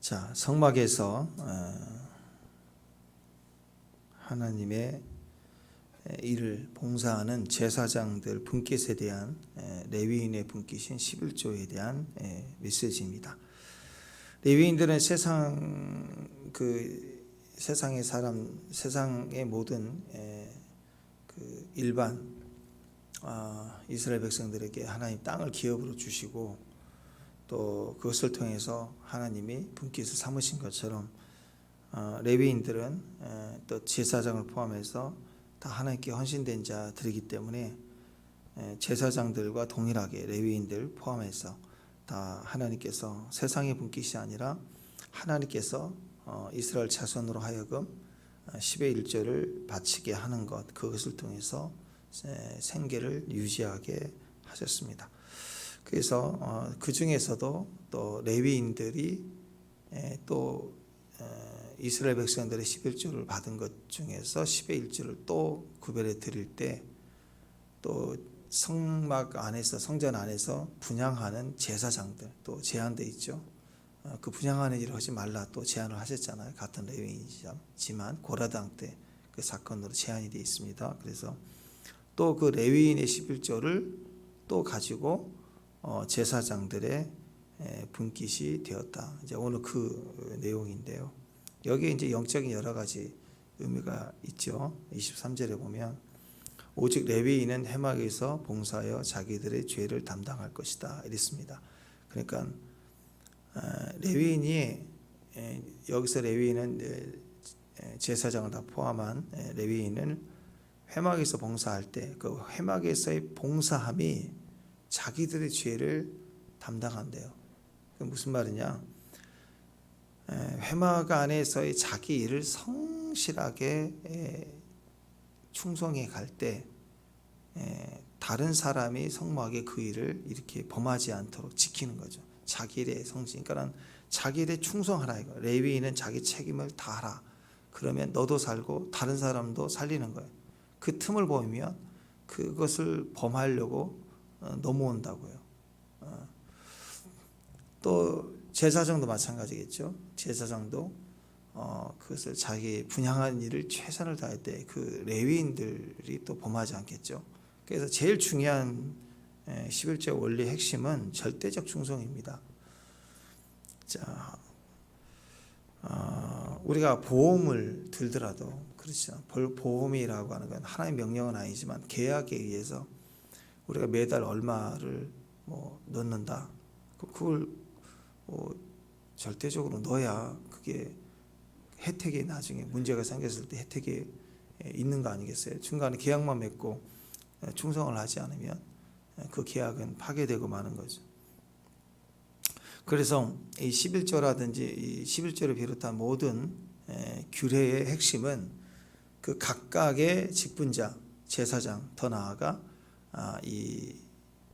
자, 성막에서 하나님의 일을 봉사하는 제사장들 분깃에 대한 레위인의 분깃인 11조에 대한 메시지입니다. 레위인들은 세상의 사람, 세상의 모든 일반 이스라엘 백성들에게 하나님 땅을 기업으로 주시고 또 그것을 통해서 하나님이 분깃을 삼으신 것처럼 레위인들은 또 제사장을 포함해서 다 하나님께 헌신된 자들이기 때문에 제사장들과 동일하게 레위인들 포함해서 다 하나님께서 세상의 분깃이 아니라 하나님께서 이스라엘 자손으로 하여금 10의 1조를 바치게 하는 것, 그것을 통해서 생계를 유지하게 하셨습니다. 그래서 그 중에서도 또 레위인들이 또 이스라엘 백성들의 11조를 받은 것 중에서 10의 1조를 또 구별해 드릴 때 또 성막 안에서, 성전 안에서 분향하는 제사장들 또 제한되어 있죠. 그 분향하는 일을 하지 말라 또 제한을 하셨잖아요. 같은 레위인이지만 고라당 때 그 사건으로 제한이 되어 있습니다. 그래서 또 그 레위인의 11조를 또 가지고 제사장들의 분깃이 되었다. 이제 오늘 그 내용인데요. 여기에 이제 영적인 여러 가지 의미가 있죠. 23절에 보면 오직 레위인은 회막에서 봉사하여 자기들의 죄를 담당할 것이다. 이랬습니다. 그러니까 레위인이 여기서 레위인은 제사장을 다 포함한 레위인은 회막에서 봉사할 때 그 회막에서의 봉사함이 자기들의 죄를 담당한대요. 무슨 말이냐? 회막 안에서의 자기 일을 성실하게 충성해 갈 때 다른 사람이 성막에 그 일을 이렇게 범하지 않도록 지키는 거죠. 자기 일에 성실. 그러니까 자기 일에 충성하라 이거. 레위인은 자기 책임을 다하라. 그러면 너도 살고 다른 사람도 살리는 거예요. 그 틈을 보이면 그것을 범하려고 넘어온다고요. 또 제사장도 마찬가지겠죠. 제사장도 그것을 자기 분향한 일을 최선을 다할 때 그 레위인들이 또 범하지 않겠죠. 그래서 제일 중요한 11조 원리 핵심은 절대적 충성입니다. 자, 우리가 보험을 들더라도 그렇죠. 보험이라고 하는 건 하나님의 명령은 아니지만 계약에 의해서 우리가 매달 얼마를 넣는다. 그걸 절대적으로 넣어야 그게 혜택이 나중에 문제가 생겼을 때 혜택이 있는 거 아니겠어요? 중간에 계약만 맺고 충성을 하지 않으면 그 계약은 파괴되고 마는 거죠. 그래서 이 11조라든지 이 11조를 비롯한 모든 규례의 핵심은 그 각각의 직분자, 제사장, 더 나아가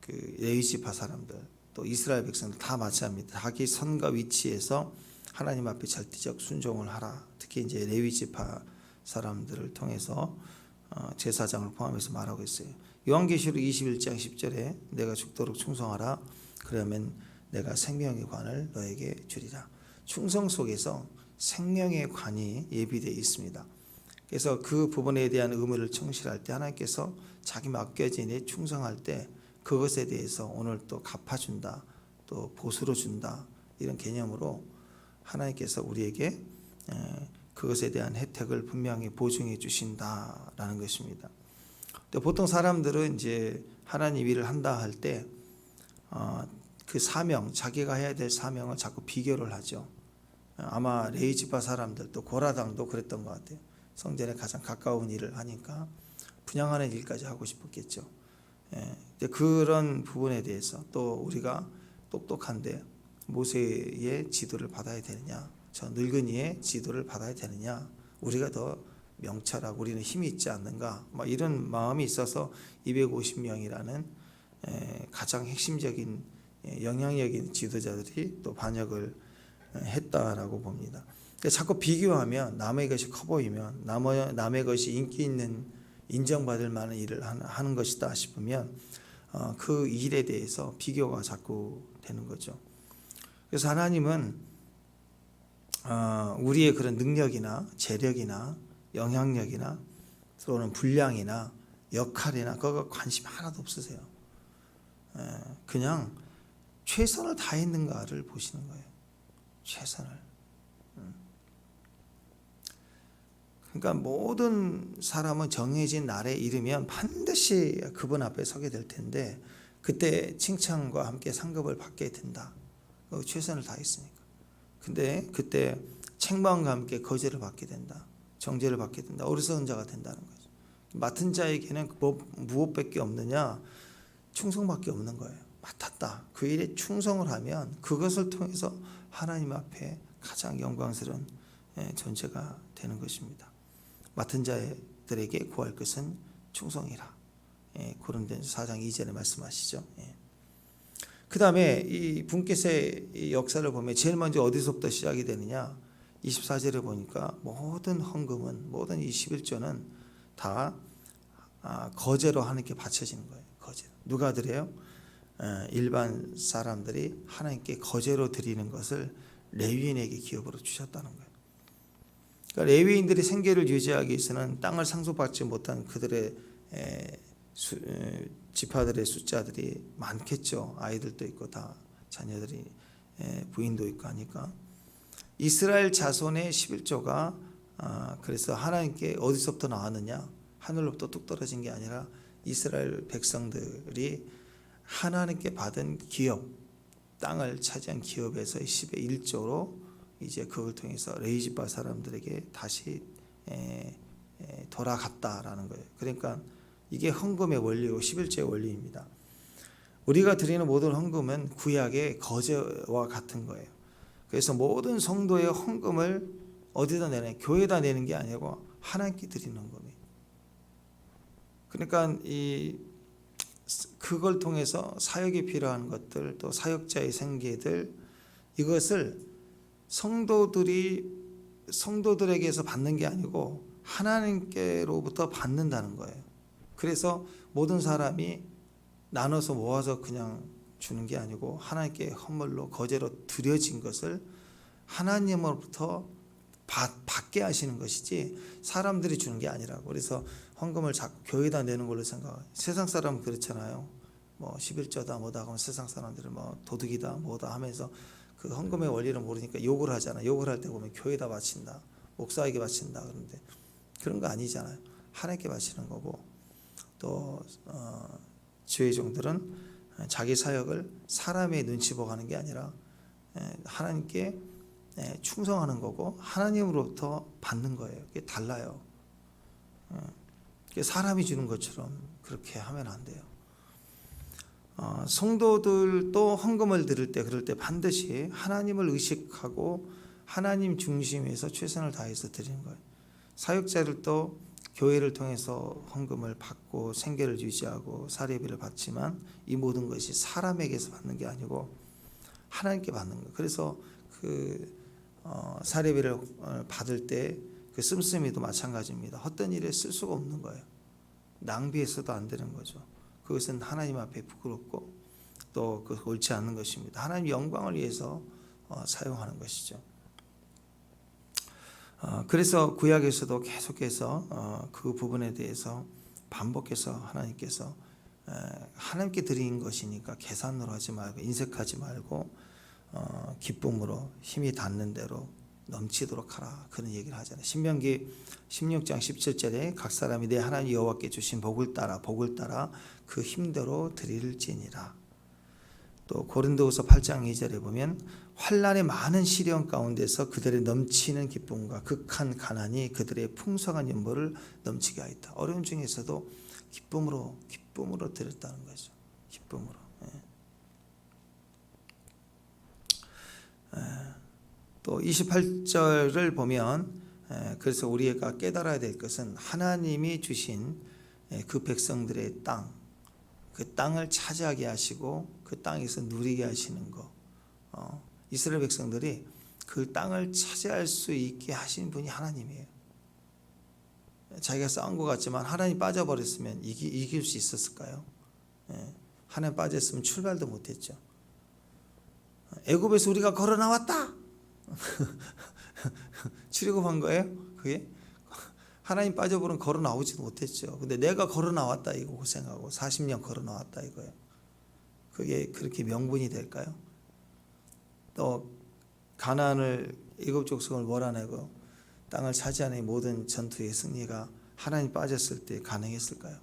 그 레위 지파 사람들, 또 이스라엘 백성들 다 마찬가지입니다. 자기 선과 위치에서 하나님 앞에 절대적 순종을 하라. 특히 이제 레위 지파 사람들을 통해서 제사장을 포함해서 말하고 있어요. 요한계시록 21장 10절에 내가 죽도록 충성하라. 그러면 내가 생명의 관을 너에게 주리라. 충성 속에서 생명의 관이 예비되어 있습니다. 그래서 그 부분에 대한 의무를 충실할 때 하나님께서 자기 맡겨진 일에 충성할 때 그것에 대해서 오늘 또 갚아준다, 또 보수로 준다, 이런 개념으로 하나님께서 우리에게 그것에 대한 혜택을 분명히 보증해 주신다라는 것입니다. 또 보통 사람들은 이제 하나님 일을 한다 할 때 그 사명, 자기가 해야 될 사명을 자꾸 비교를 하죠. 아마 레위 지파 사람들 또 고라당도 그랬던 것 같아요. 성전에 가장 가까운 일을 하니까 분향하는 일까지 하고 싶었겠죠. 그런 부분에 대해서 또 우리가 똑똑한데 모세의 지도를 받아야 되느냐, 저 늙은이의 지도를 받아야 되느냐, 우리가 더 명철하고 우리는 힘이 있지 않는가, 이런 마음이 있어서 250명이라는 가장 핵심적인 영향력 있는 지도자들이 또 반역을 했다라고 봅니다. 자꾸 비교하면 남의 것이 커 보이면 남의 것이 인기 있는 인정받을 만한 일을 하는 것이다 싶으면 그 일에 대해서 비교가 자꾸 되는 거죠. 그래서 하나님은 우리의 그런 능력이나 재력이나 영향력이나 또는 분량이나 역할이나 그거 관심 하나도 없으세요. 그냥 최선을 다했는가를 보시는 거예요. 최선을. 그러니까 모든 사람은 정해진 날에 이르면 반드시 그분 앞에 서게 될 텐데 그때 칭찬과 함께 상급을 받게 된다. 최선을 다했으니까. 근데 그때 책망과 함께 거절을 받게 된다. 정죄를 받게 된다. 어리석은 자가 된다는 거죠. 맡은 자에게는 무엇밖에 없느냐? 충성밖에 없는 거예요. 맡았다. 그 일에 충성을 하면 그것을 통해서 하나님 앞에 가장 영광스러운 존재가 되는 것입니다. 맡은 자들에게 구할 것은 충성이라. 고린도전서 4장 2절에 말씀하시죠. 그 다음에 이 분깃의 역사를 보면 제일 먼저 어디서부터 시작이 되느냐? 24절에 보니까 모든 헌금은, 모든 이 11조는 다 거제로 하나님께 바쳐지는 거예요. 거제로. 누가 드려요? 일반 사람들이 하나님께 거제로 드리는 것을 레위인에게 기업으로 주셨다는 거예요. 그러니까 레위인들이 생계를 유지하기 위해서는 땅을 상속받지 못한 그들의 지파들의 숫자들이 많겠죠. 아이들도 있고 다 자녀들이 부인도 있고 하니까 이스라엘 자손의 11조가 그래서 하나님께 어디서부터 나왔느냐? 하늘로부터 뚝 떨어진 게 아니라 이스라엘 백성들이 하나님께 받은 기업, 땅을 차지한 기업에서 10의 1조로 이제 그걸 통해서 레위지파 사람들에게 다시 돌아갔다라는 거예요. 그러니까 이게 헌금의 원리고 11조의 원리입니다. 우리가 드리는 모든 헌금은 구약의 거제와 같은 거예요. 그래서 모든 성도의 헌금을 어디다 내냐? 교회에다 내는 게 아니고 하나님께 드리는 헌금이에요. 그러니까 그걸 통해서 사역에 필요한 것들, 또 사역자의 생계들, 이것을 성도들에게서 받는 게 아니고 하나님께로부터 받는다는 거예요. 그래서 모든 사람이 나눠서 모아서 그냥 주는 게 아니고 하나님께 헌물로 거제로 드려진 것을 하나님으로부터 받게 하시는 것이지 사람들이 주는 게 아니라고. 그래서 헌금을 자꾸 교회에다 내는 걸로 생각해요. 세상 사람은 그렇잖아요. 뭐 11조다 뭐다 하면 세상 사람들은 뭐 도둑이다 뭐다 하면서 그 헌금의 원리를 모르니까 욕을 하잖아. 욕을 할 때 보면 교회에다 바친다, 목사에게 바친다 그러는데 그런 거 아니잖아요. 하나님께 바치는 거고, 또 주의 종들은 자기 사역을 사람의 눈치 보고 하는 게 아니라 하나님께 충성하는 거고 하나님으로부터 받는 거예요. 그게 달라요. 사람이 주는 것처럼 그렇게 하면 안 돼요. 성도들도 헌금을 드릴 때 그럴 때 반드시 하나님을 의식하고 하나님 중심에서 최선을 다해서 드리는 거예요. 사역자들도 교회를 통해서 헌금을 받고 생계를 유지하고 사례비를 받지만 이 모든 것이 사람에게서 받는 게 아니고 하나님께 받는 거예요. 그래서 사례비를 받을 때 그 씀씀이도 마찬가지입니다. 헛된 일에 쓸 수가 없는 거예요. 낭비해서도 안 되는 거죠. 그것은 하나님 앞에 부끄럽고 또 옳지 않는 것입니다. 하나님 영광을 위해서 사용하는 것이죠. 그래서 구약에서도 계속해서 그 부분에 대해서 반복해서 하나님께서 하나님께 드린 것이니까 계산으로 하지 말고 인색하지 말고 기쁨으로 힘이 닿는 대로 넘치도록 하라, 그런 얘기를 하잖아요. 신명기 16장 17절에 각 사람이 내 하나님 여호와께 주신 복을 따라 그 힘대로 드릴지니라. 또 고린도후서 8장 2절에 보면 환난의 많은 시련 가운데서 그들의 넘치는 기쁨과 극한 가난이 그들의 풍성한 연보를 넘치게 하였다. 어려움 중에서도 기쁨으로 드렸다는 거죠. 기쁨으로. 또 28절을 보면 그래서 우리가 깨달아야 될 것은 하나님이 주신 그 백성들의 땅, 그 땅을 차지하게 하시고 그 땅에서 누리게 하시는 거. 이스라엘 백성들이 그 땅을 차지할 수 있게 하신 분이 하나님이에요. 자기가 싸운 것 같지만 하나님 빠져버렸으면 이길 수 있었을까요? 하나님 빠졌으면 출발도 못했죠. 애굽에서 우리가 걸어 나왔다. 출애굽한 거예요? 그게? 하나님 빠져버리면 걸어 나오지도 못했죠. 근데 내가 걸어 나왔다 이거 고생하고 40년 걸어 나왔다 이거예요. 그게 그렇게 명분이 될까요? 또 가나안을 일곱 족속을 몰아내고 땅을 차지하는 모든 전투의 승리가 하나님 빠졌을 때 가능했을까요?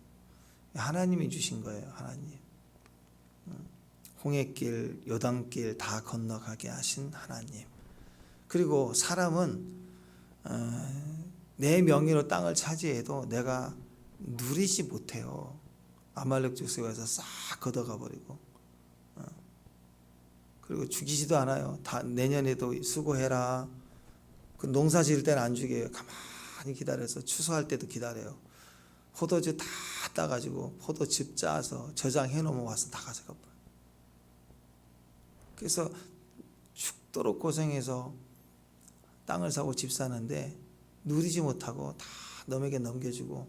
하나님이 주신 거예요. 하나님. 홍해길, 요단길 다 건너가게 하신 하나님. 그리고 사람은 내 명의로 땅을 차지해도 내가 누리지 못해요. 아말렉 족속에서 싹 걷어가 버리고 그리고 죽이지도 않아요. 다 내년에도 수고해라. 그 농사 지을 때는 안 죽여요. 가만히 기다려서 추수할 때도 기다려요. 포도주 다 따가지고 포도즙 짜서 저장해 놓으면 와서 다 가져가 버려요. 그래서 죽도록 고생해서 땅을 사고 집 사는데 누리지 못하고 다 남에게 넘겨주고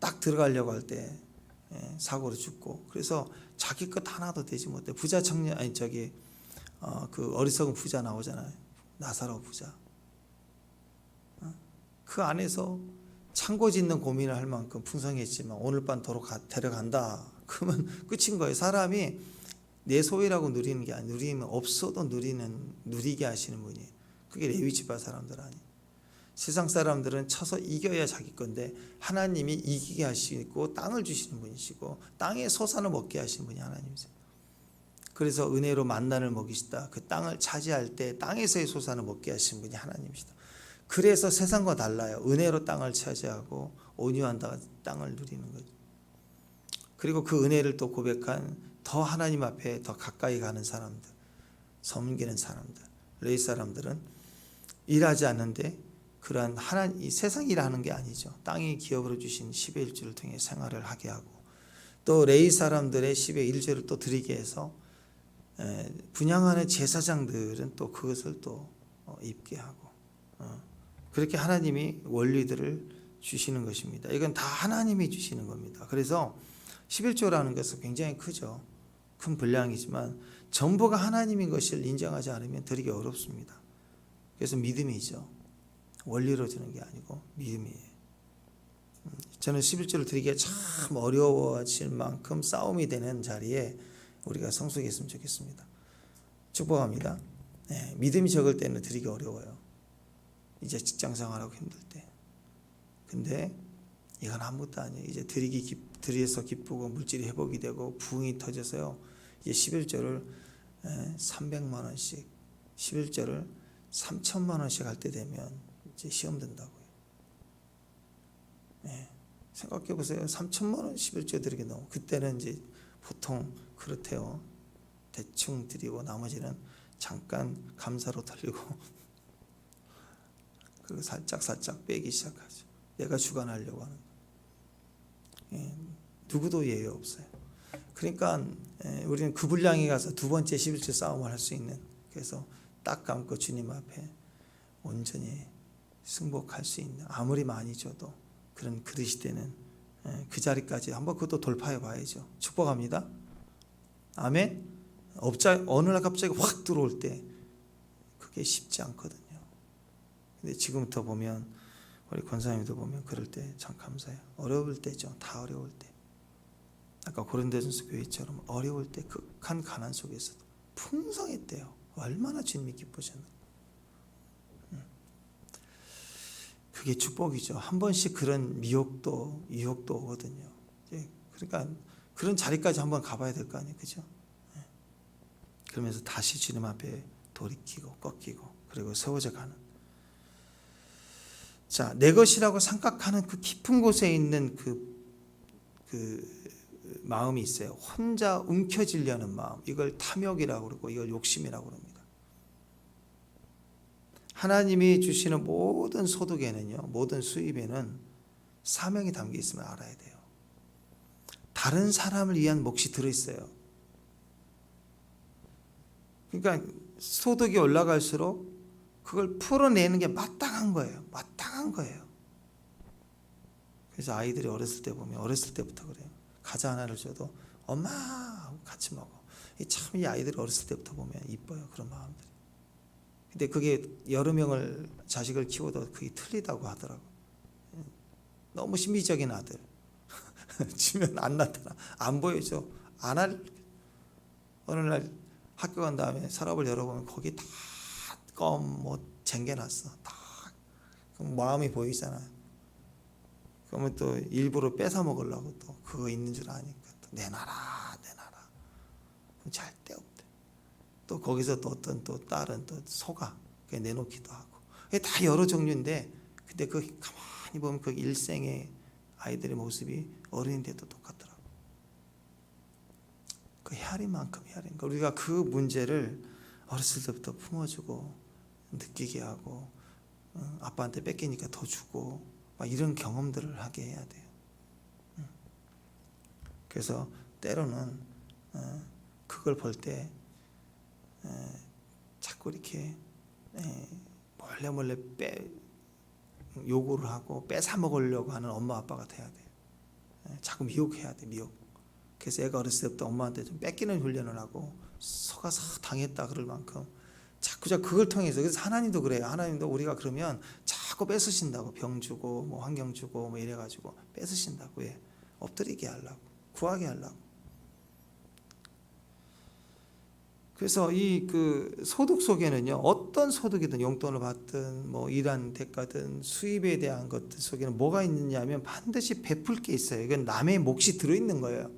딱 들어가려고 할 때 사고로 죽고 그래서 자기 것 하나도 되지 못해. 부자 청년 그 어리석은 부자 나오잖아요. 나사로 부자. 그 안에서 창고 짓는 고민을 할 만큼 풍성했지만 오늘 밤 도로 데려간다. 그러면 끝인 거예요. 사람이 내 소유라고 누리는 게 아니에요. 누리면 없어도 누리게 하시는 분이에요. 그게 레위 지파 사람들 아니에요. 세상 사람들은 쳐서 이겨야 자기 건데 하나님이 이기게 하시고 땅을 주시는 분이시고 땅의 소산을 먹게 하시는 분이 하나님이세요. 그래서 은혜로 만난을 먹이시다. 그 땅을 차지할 때 땅에서의 소산을 먹게 하시는 분이 하나님이시다. 그래서 세상과 달라요. 은혜로 땅을 차지하고 온유한 땅을 누리는 거죠. 그리고 그 은혜를 또 고백한 더 하나님 앞에 더 가까이 가는 사람들, 섬기는 사람들, 레위 사람들은 일하지 않는데 그러한 이 세상 일하는 게 아니죠. 땅이 기업으로 주신 10의 1조를 통해 생활을 하게 하고 또 레위 사람들의 10의 1조를 또 드리게 해서 분양하는 제사장들은 또 그것을 또 입게 하고 그렇게 하나님이 원리들을 주시는 것입니다. 이건 다 하나님이 주시는 겁니다. 그래서 11조라는 것은 굉장히 크죠. 큰 분량이지만 전부가 하나님인 것을 인정하지 않으면 드리기 어렵습니다. 그래서 믿음이죠. 원리로 주는 게 아니고 믿음이에요. 저는 11조를 드리기가 참 어려워질 만큼 싸움이 되는 자리에 우리가 성숙했으면 좋겠습니다. 축복합니다. 믿음이 적을 때는 드리기 어려워요. 이제 직장 생활하고 힘들 때. 근데 이건 아무것도 아니에요. 이제 드리에서 기쁘고 물질이 회복이 되고 부흥이 터져서요. 이제 11조를 300만 원씩 11조를 3천만 원씩 할 때 되면 이제 시험 든다고요. 생각해 보세요. 3천만 원 11조 드리게 너무 그때는 이제 보통 그렇대요. 대충 드리고 나머지는 잠깐 감사로 돌리고 그리고 살짝 빼기 시작하죠. 내가 주관하려고 하는 거. 누구도 예외 없어요. 그러니까 우리는 그 분량에 가서 두 번째 11조 싸움을 할 수 있는 그래서 딱 감고 주님 앞에 온전히 승복할 수 있는 아무리 많이 줘도 그런 그릇이 되는 그 자리까지 한번 그것도 돌파해 봐야죠. 축복합니다. 아멘. 어느 날 갑자기 확 들어올 때 그게 쉽지 않거든요. 근데 지금부터 보면 우리 권사님도 보면 그럴 때 참 감사해요. 어려울 때죠. 다 어려울 때. 아까 고린도전서 교회처럼 어려울 때 극한 가난 속에서도 풍성했대요. 얼마나 주님이 기쁘셨나. 그게 축복이죠. 한 번씩 그런 미혹도 유혹도 오거든요. 그러니까 그런 자리까지 한번 가봐야 될 거 아니에요, 그죠? 그러면서 다시 주님 앞에 돌이키고 꺾이고 그리고 세워져 가는. 자, 내 것이라고 생각하는 그 깊은 곳에 있는 그 마음이 있어요. 혼자 움켜쥐려는 마음. 이걸 탐욕이라고 그러고 이걸 욕심이라고 그럽니다. 하나님이 주시는 모든 소득에는요, 모든 수입에는 사명이 담겨 있음을 알아야 돼요. 다른 사람을 위한 몫이 들어있어요. 그러니까 소득이 올라갈수록 그걸 풀어내는 게 마땅한 거예요. 마땅한 거예요. 그래서 아이들이 어렸을 때부터 그래요. 과자 하나를 줘도 엄마 하고 같이 먹어. 참 이 아이들이 어렸을 때부터 보면 이뻐요. 그런 마음들이. 근데 그게 여러 명을 자식을 키워도 그게 틀리다고 하더라고. 너무 신비적인 아들. 지면 안 나타나, 안 보여줘, 안 할. 어느 날 학교 간 다음에 서랍을 열어보면 거기 다껌뭐 쟁겨놨어. 다. 그럼 마음이 보이잖아. 그러면 또 일부러 뺏어 먹으려고 또 그거 있는 줄 아니까 또 내놔라. 그럼 절대 없대. 또 거기서 또 어떤 또 딸은 또 속아. 그게 내놓기도 하고. 그게 다 여러 종류인데, 근데 그 가만히 보면 그 일생의 아이들의 모습이 어른인데도 똑같더라고. 그 헤아림만큼 헤아린 거. 우리가 그 문제를 어렸을 때부터 품어주고 느끼게 하고, 아빠한테 뺏기니까 더 주고, 막 이런 경험들을 하게 해야 돼요. 그래서 때로는 그걸 볼 때 자꾸 이렇게 몰래 요구를 하고 뺏어 먹으려고 하는 엄마 아빠가 돼야 돼요. 자꾸 미혹해야 돼, 미혹. 그래서 애가 어렸을 때부터 엄마한테 좀 뺏기는 훈련을 하고 속아서 당했다 그럴 만큼 자꾸 그걸 통해서. 그래서 하나님도 그래요. 하나님도 우리가 그러면 자꾸 뺏으신다고. 병 주고 뭐 환경 주고 뭐 이래가지고 뺏으신다고. 왜? 엎드리게 하려고, 구하게 하려고. 그래서 이 그 소득 속에는요, 어떤 소득이든 용돈을 받든 뭐 일한 대가든 수입에 대한 것들 속에는 뭐가 있느냐면 반드시 베풀 게 있어요. 이건 남의 몫이 들어있는 거예요.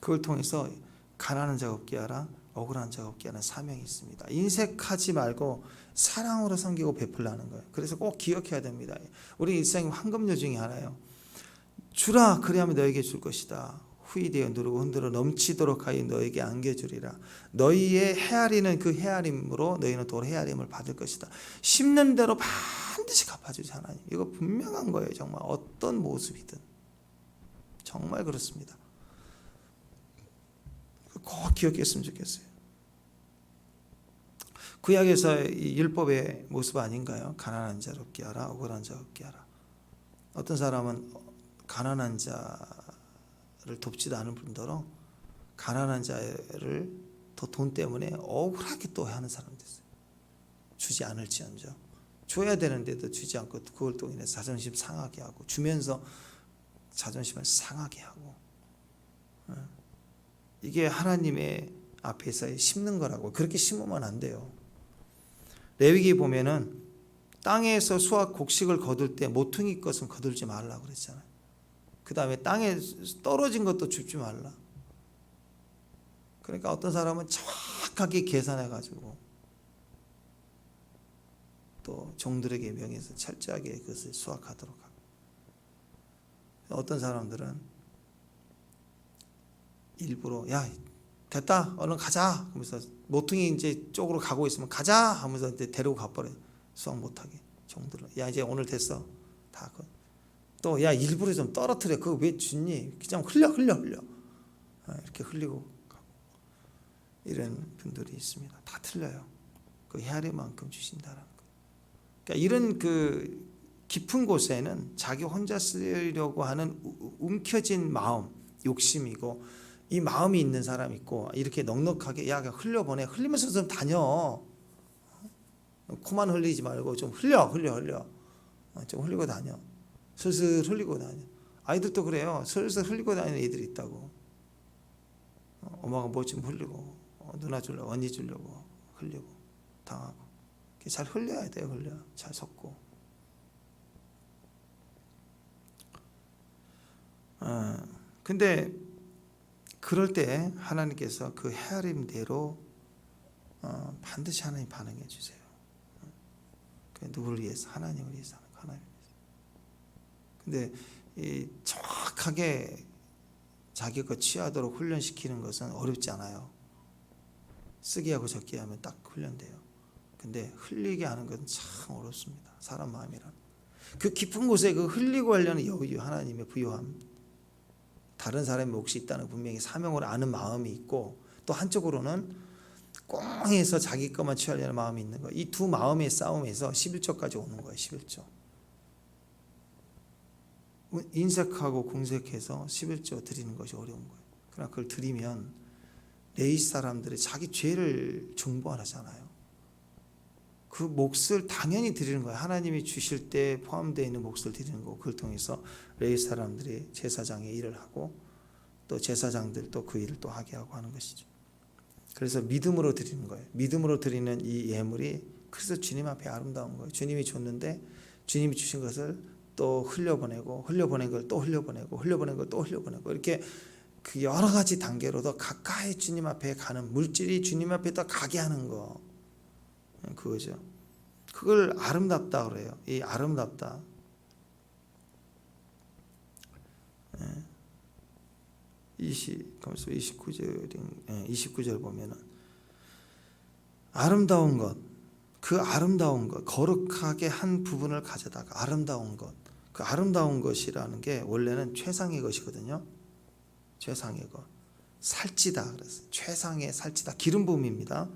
그걸 통해서 가난한 자 없게 하라, 억울한 자 없게 하는 사명이 있습니다. 인색하지 말고 사랑으로 섬기고 베풀라는 거예요. 그래서 꼭 기억해야 됩니다. 우리 일상의 황금요 중에 하나예요. 주라, 그리하면 너에게 줄 것이다. 후히 되어 누르고 흔들어 넘치도록 하여 너에게 안겨주리라. 너희의 헤아리는 그 헤아림으로 너희는 또 헤아림을 받을 것이다. 심는 대로 반드시 갚아주지 하나님. 이거 분명한 거예요. 정말 어떤 모습이든 정말 그렇습니다. 꼭 기억했으면 좋겠어요. 구약에서 이 율법의 모습 아닌가요? 가난한 자를 없게 하라, 억울한 자를 없게 하라. 어떤 사람은 가난한 자를 돕지도 않은 분더러 가난한 자를 더 돈 때문에 억울하게 또 하는 사람도 있어요. 주지 않을지언정. 줘야 되는데도 주지 않고 그걸 또 인해서 자존심 상하게 하고, 주면서 자존심을 상하게 하고. 이게 하나님의 앞에서 심는 거라고. 그렇게 심으면 안 돼요. 레위기 보면은 땅에서 수확 곡식을 거둘 때 모퉁이 것은 거들지 말라고 그랬잖아요. 그 다음에 땅에 떨어진 것도 줍지 말라. 그러니까 어떤 사람은 정확하게 계산해 가지고 또 종들에게 명해서 철저하게 그것을 수확하도록 하고, 어떤 사람들은 일부러 야 됐다 얼른 가자 하면서 모퉁이 이제 쪽으로 가고 있으면 가자 하면서 이제 데리고 가버려요. 수확 못하게 종들은. 야 이제 오늘 됐어 다. 또 야 일부러 좀 떨어뜨려. 그거 왜 주니? 그냥 흘려 이렇게 흘리고 가고. 이런 분들이 있습니다. 다 틀려요. 그 헤아림만큼 주신다는 거. 그러니까 이런 그 깊은 곳에는 자기 혼자 쓰려고 하는 움켜진 마음, 욕심이고, 이 마음이 있는 사람이 있고, 이렇게 넉넉하게 야 흘려보내. 흘리면서 좀 다녀. 코만 흘리지 말고 좀 흘려. 좀 흘리고 다녀. 슬슬 흘리고 다녀. 아이들도 그래요. 슬슬 흘리고 다니는 애들이 있다고. 엄마가 뭐 좀 흘리고 누나 주려고 언니 주려고 흘리고 당하고. 잘 흘려야 돼요. 흘려. 잘 섞고. 근데 그럴 때 하나님께서 그 헤아림대로 반드시 하나님 반응해 주세요. 누구를 위해서? 하나님을 위해서 하는 거, 하나님을 위해서. 근데 이 정확하게 자기 것 취하도록 훈련시키는 것은 어렵지 않아요. 쓰게 하고 적게 하면 딱 훈련돼요. 근데 흘리게 하는 것은 참 어렵습니다. 사람 마음이란. 그 깊은 곳에 그 흘리고 하려는 여유, 하나님의 부요함, 다른 사람의 몫이 있다는 분명히 사명을 아는 마음이 있고, 또 한쪽으로는 꽁해서 자기 것만 취하려는 마음이 있는 거예요. 이 두 마음의 싸움에서 11조까지 오는 거예요. 11조. 인색하고 궁색해서 11조 드리는 것이 어려운 거예요. 그러나 그걸 드리면 레위 사람들이 자기 죄를 중보하잖아요. 그 몫을 당연히 드리는 거예요. 하나님이 주실 때 포함되어 있는 몫을 드리는 거고, 그걸 통해서 레위 사람들이 제사장의 일을 하고 또 제사장들도 그 일을 또 하게 하고 하는 것이죠. 그래서 믿음으로 드리는 거예요. 믿음으로 드리는 이 예물이 그래서 주님 앞에 아름다운 거예요. 주님이 줬는데 주님이 주신 것을 또 흘려보내고, 흘려보낸 걸 또 흘려보내고, 흘려보낸 걸 또 흘려보내고, 이렇게 그 여러 가지 단계로 더 가까이 주님 앞에 가는, 물질이 주님 앞에 더 가게 하는 거, 그거죠. 그걸 아름답다 그래요. 이 아름답다. 29절 보면은 아름다운 것, 그 아름다운 것, 거룩하게 한 부분을 가져다가 아름다운 것, 그 아름다운 것이라는 게 원래는 최상의 것이거든요. 최상의 것, 살찌다 그랬어요. 최상의 살찌다, 기름 부음입니다.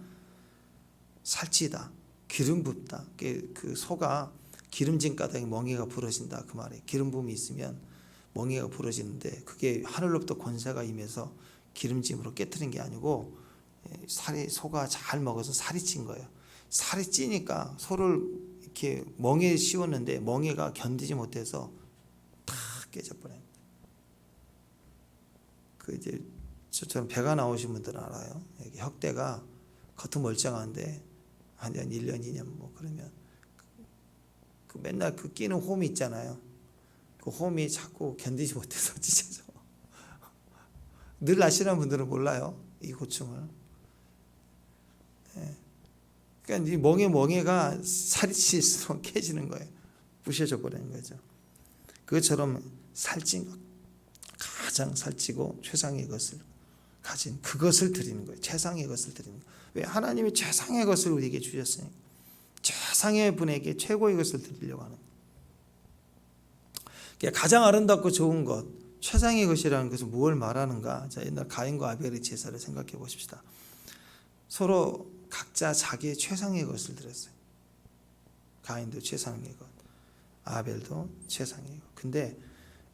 살찌다, 기름 붓다. 그 소가 기름진 가닥에 멍에가 부러진다 그 말이에요. 기름 부음이 있으면 멍에가 부러지는데 그게 하늘로부터 권세가 임해서 기름짐으로 깨트린 게 아니고 소가 잘 먹어서 살이 찐 거예요. 살이 찌니까 소를 이렇게 멍에에 씌웠는데 멍에가 견디지 못해서 탁 깨져버려요. 그 이제 저처럼 배가 나오신 분들은 알아요. 여기 혁대가 겉은 멀쩡한데 한 1년, 2년 뭐 그러면 그 맨날 그 끼는 홈이 있잖아요. 그 홈이 자꾸 견디지 못해서 찢어져. 늘 아시는 분들은 몰라요, 이 고충을. 그러니까 이 멍에가 살이 찔수록 깨지는 거예요. 부셔져 버리는 거죠. 그것처럼 살찐 것, 가장 살찌고 최상의 것을 가진 그것을 드리는 거예요. 최상의 것을 드리는 거예요. 왜? 하나님이 최상의 것을 우리에게 주셨으니까. 최상의 분에게 최고의 것을 드리려고 하는 거예요. 가장 아름답고 좋은 것, 최상의 것이라는 것은 무엇을 말하는가? 자, 옛날 가인과 아벨의 제사를 생각해 보십시다. 서로 각자 자기의 최상의 것을 드렸어요. 가인도 최상의 것, 아벨도 최상의 것. 근데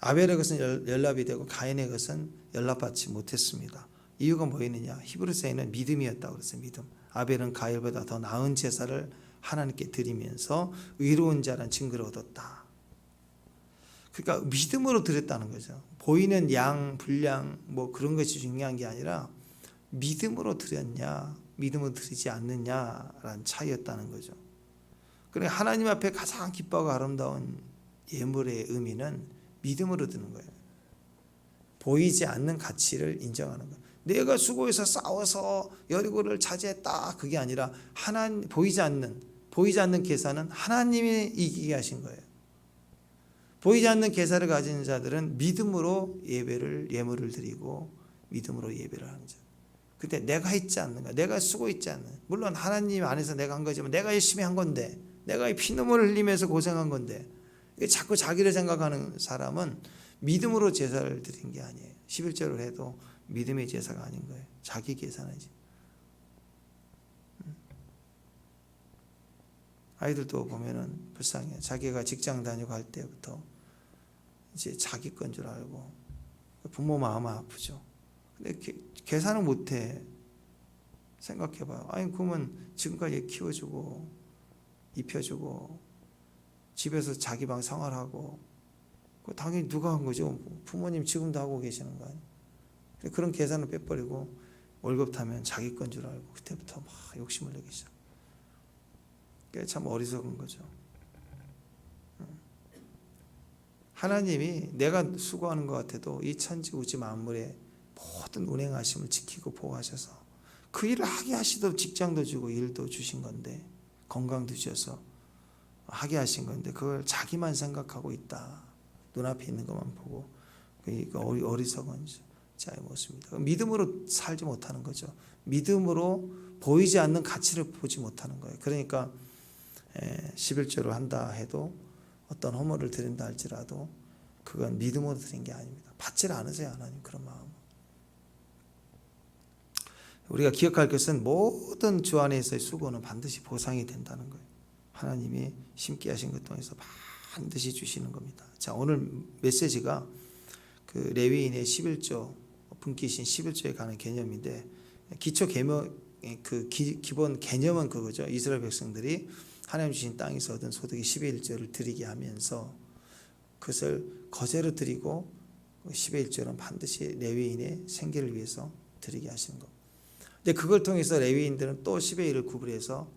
아벨의 것은 연락이 되고 가인의 것은 연락받지 못했습니다. 이유가 뭐였느냐? 히브리서에는 믿음이었다고 그랬어요. 믿음. 아벨은 가인보다 더 나은 제사를 하나님께 드리면서 의로운 자라는 증거를 얻었다. 그러니까 믿음으로 드렸다는 거죠. 보이는 양, 분량 뭐 그런 것이 중요한 게 아니라 믿음으로 드렸냐, 믿음으로 드리지 않느냐라는 차이였다는 거죠. 그러니까 하나님 앞에 가장 기뻐하고 아름다운 예물의 의미는 믿음으로 드는 거예요. 보이지 않는 가치를 인정하는 거예요. 내가 수고해서 싸워서 여리고를 차지했다, 그게 아니라 보이지 않는 계산은 하나님이 이기게 하신 거예요. 보이지 않는 계산을 가진 자들은 믿음으로 예물을 드리고 믿음으로 예배를 하는 자. 근데 내가 있지 않는가, 내가 쓰고 있지 않는, 물론 하나님 안에서 내가 한 거지만 내가 열심히 한 건데, 내가 피눈물을 흘리면서 고생한 건데, 자꾸 자기를 생각하는 사람은 믿음으로 제사를 드린 게 아니에요. 11절을 해도 믿음의 제사가 아닌 거예요. 자기 계산이지. 아이들도 보면은 불쌍해요. 자기가 직장 다니고 할 때부터 이제 자기 건 줄 알고 부모 마음 아프죠. 근데 계산을 못해. 생각해봐요. 아니 그러면 지금까지 키워주고 입혀주고 집에서 자기 방 생활하고 당연히 누가 한 거죠? 부모님 지금도 하고 계시는 거 아니에요? 그런 계산을 빼버리고 월급 타면 자기 건 줄 알고 그때부터 막 욕심을 내기 시작. 그게 참 어리석은 거죠. 하나님이 내가 수고하는 것 같아도 이 천지우주 만물의 모든 운행하심을 지키고 보호하셔서 그 일을 하게 하시도록 직장도 주고 일도 주신 건데, 건강도 주셔서 하게 하신 건데 그걸 자기만 생각하고 있다. 눈앞에 있는 것만 보고, 그러니까 어리석은 자의 모습입니다. 믿음으로 살지 못하는 거죠. 믿음으로 보이지 않는 가치를 보지 못하는 거예요. 그러니까 11조를 한다 해도 어떤 헌물을 드린다 할지라도 그건 믿음으로 드린 게 아닙니다. 받질 않으세요, 하나님 그런 마음. 우리가 기억할 것은 모든 주 안에서의 수고는 반드시 보상이 된다는 거예요. 하나님이 심게 하신 것 통해서 반드시 주시는 겁니다. 자, 오늘 메시지가 그 레위인의 11조, 분기신 11조에 관한 개념인데, 기초 개념 기본 개념은 그거죠. 이스라엘 백성들이 하나님 주신 땅에서 얻은 소득의 10의 1조를 드리게 하면서 그것을 거제로 드리고 10의 1조는 반드시 레위인의 생계를 위해서 드리게 하시는 것. 근데 그걸 통해서 레위인들은 또 10의 1을 구분해서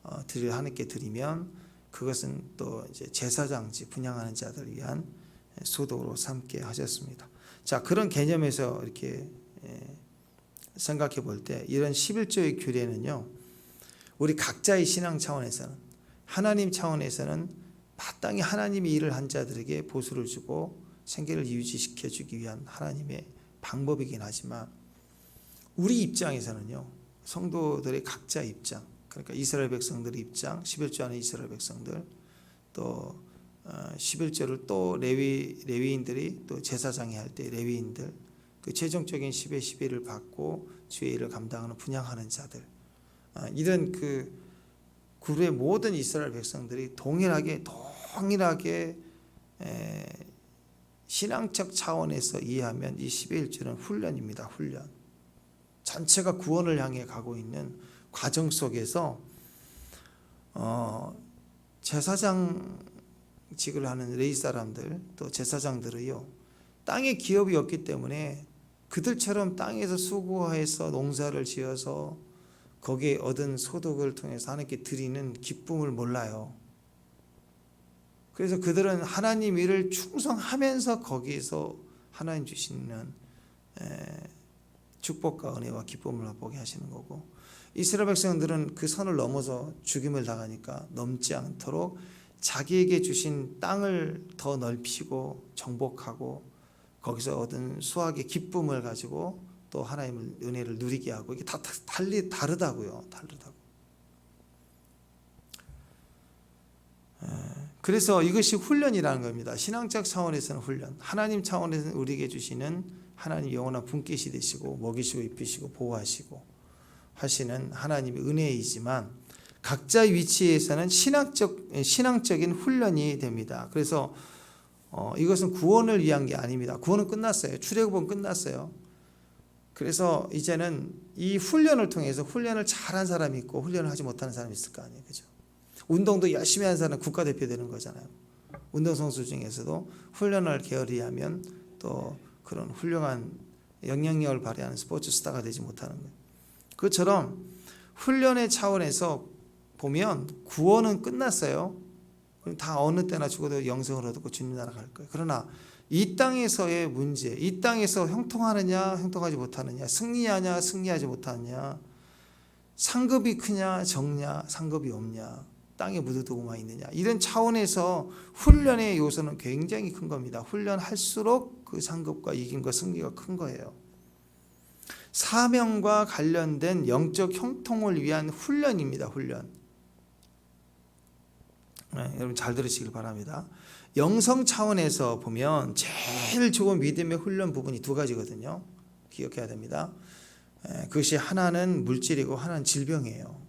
하나님께 드리면 그것은 또 이제 제사장지 분향하는 자들을 위한 소득으로 삼게 하셨습니다. 자, 그런 개념에서 이렇게 생각해 볼 때 이런 11조의 규례는요, 우리 각자의 신앙 차원에서는, 하나님 차원에서는 마땅히 하나님이 일을 한 자들에게 보수를 주고 생계를 유지시켜 주기 위한 하나님의 방법이긴 하지만, 우리 입장에서는요, 성도들의 각자 입장, 그러니까 이스라엘 백성들의 입장, 11조 안에 이스라엘 백성들, 또 11조를 또 레위인들이 또 제사장이 할 때 레위인들, 그 최종적인 10의 11을 받고 주의 일을 감당하는 분향하는 자들, 이런 그 그룹의 모든 이스라엘 백성들이 동일하게 신앙적 차원에서 이해하면 이 10의 1조는 훈련입니다. 훈련. 전체가 구원을 향해 가고 있는 과정 속에서 제사장직을 하는 레위 사람들, 또 제사장들이요, 땅에 기업이 없기 때문에 그들처럼 땅에서 수고해서 농사를 지어서 거기에 얻은 소득을 통해서 하나님께 드리는 기쁨을 몰라요. 그래서 그들은 하나님 일을 충성하면서 거기에서 하나님 주시는 축복과 은혜와 기쁨을 맛보게 하시는 거고, 이스라엘 백성들은 그 선을 넘어서 죽임을 당하니까 넘지 않도록 자기에게 주신 땅을 더 넓히고 정복하고 거기서 얻은 수확의 기쁨을 가지고 또 하나님의 은혜를 누리게 하고, 이게 다 다르다고요. 그래서 이것이 훈련이라는 겁니다. 신앙적 차원에서는 훈련, 하나님 차원에서는 우리에게 주시는 하나님 영원한 분깃이 되시고 먹이시고 입히시고 보호하시고 하시는 하나님의 은혜이지만, 각자의 위치에서는 신앙적인 훈련이 됩니다. 그래서 이것은 구원을 위한 게 아닙니다. 구원은 끝났어요. 출애굽은 끝났어요. 그래서 이제는 이 훈련을 통해서, 훈련을 잘한 사람이 있고 훈련을 하지 못하는 사람이 있을 거 아니에요. 그죠? 운동도 열심히 하는 사람은 국가대표 되는 거잖아요. 운동선수 중에서도 훈련을 게을리 하면 또 그런 훌륭한 영향력을 발휘하는 스포츠 스타가 되지 못하는 거예요. 그것처럼 훈련의 차원에서 보면 구원은 끝났어요. 다 어느 때나 죽어도 영생을 얻고 주님 나라 갈 거예요. 그러나 이 땅에서의 문제, 이 땅에서 형통하느냐 형통하지 못하느냐, 승리하냐 승리하지 못하느냐, 상급이 크냐 적냐 상급이 없냐, 땅에 묻어두고만 있느냐, 이런 차원에서 훈련의 요소는 굉장히 큰 겁니다. 훈련할수록 그 상급과 이김과 승리가 큰 거예요. 사명과 관련된 영적 형통을 위한 훈련입니다. 훈련. 여러분 잘 들으시길 바랍니다. 영성 차원에서 보면 제일 좋은 믿음의 훈련 부분이 두 가지거든요. 기억해야 됩니다. 그것이 하나는 물질이고 하나는 질병이에요.